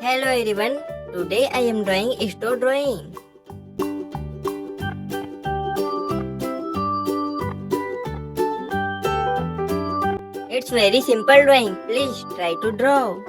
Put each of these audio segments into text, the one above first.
Hello everyone, today I am drawing a store drawing. It's very simple drawing, please try to draw.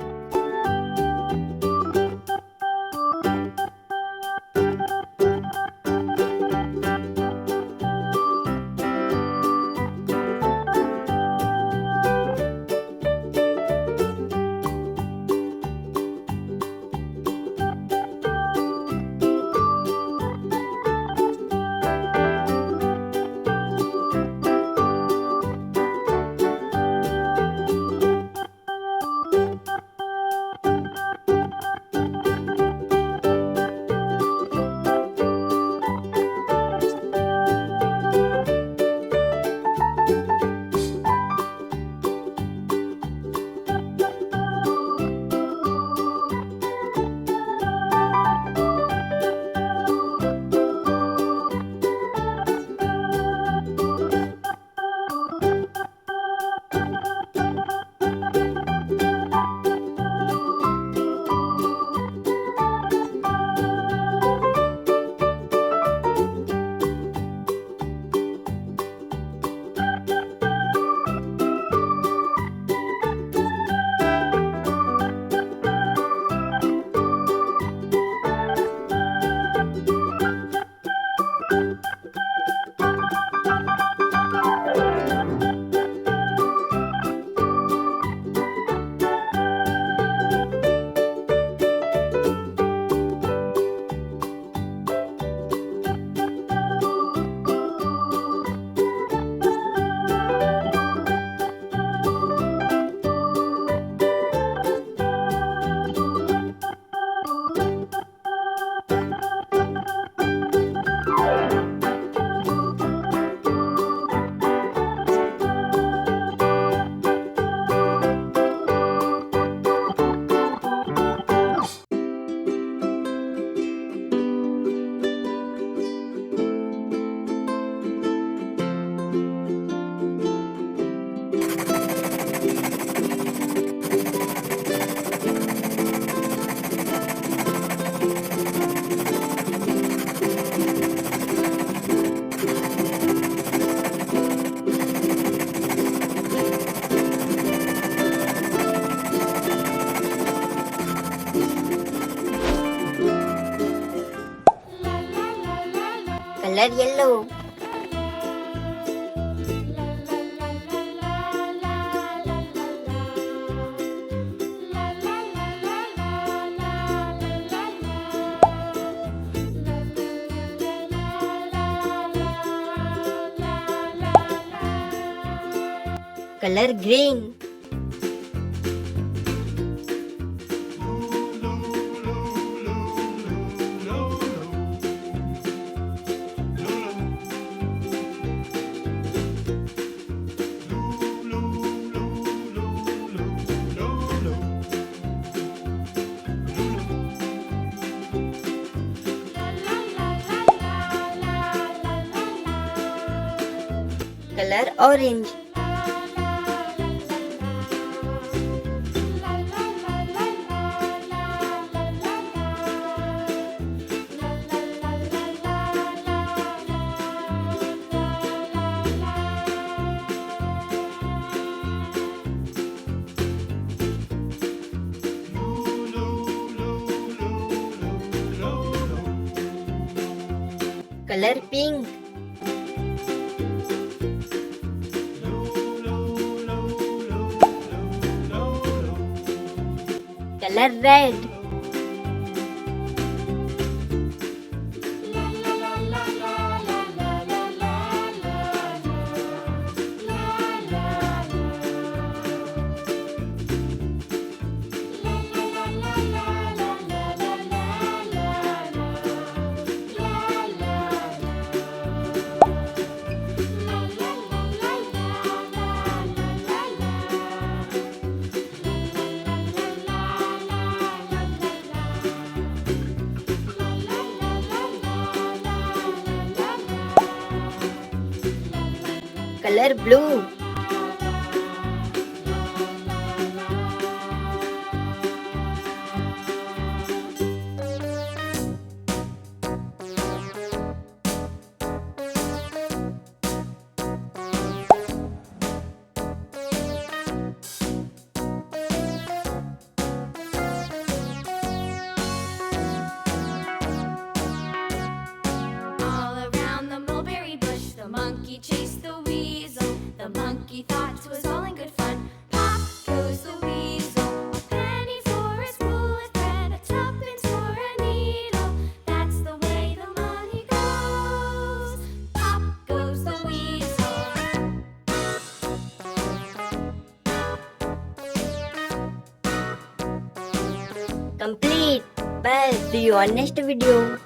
Color yellow. Color green. Color orange. Color pink. Color red. Color blue. monkey thought it was all in good fun. Pop goes the weasel, a penny for a spool of thread, a tuppence for a needle. That's the way the money goes. Pop goes the weasel. Complete. Bye. See you on next video.